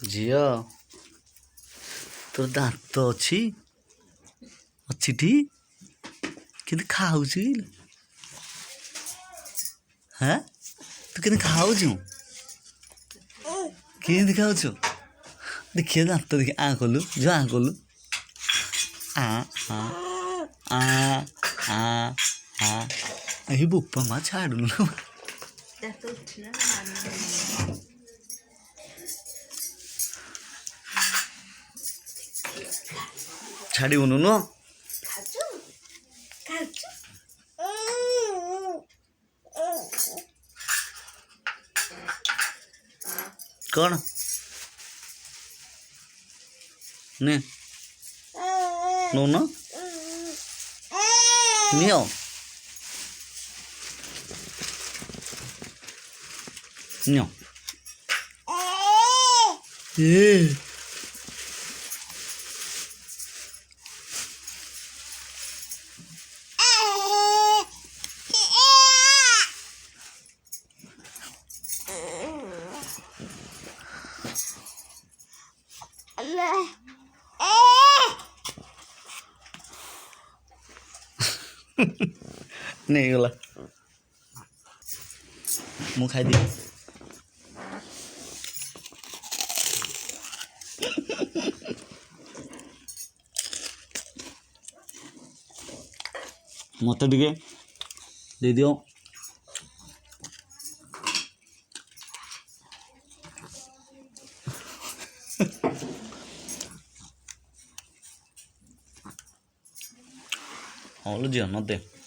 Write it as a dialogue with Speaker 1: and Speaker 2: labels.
Speaker 1: झियो तोर दांत अच्छी अच्छी टी कि खाऊछु हाँ तू कि खाऊछु कि खाऊछु देखिए दांत देखिए आ कलु जो आ कलु आ आ आ आ आ यही बोपा माँ छाड़ू छाड़ी उनु न कौन ने नो न नियो नियो ए नहीं गला मुँह खाई दी मत टे दे दियो हाँ लो जी न दे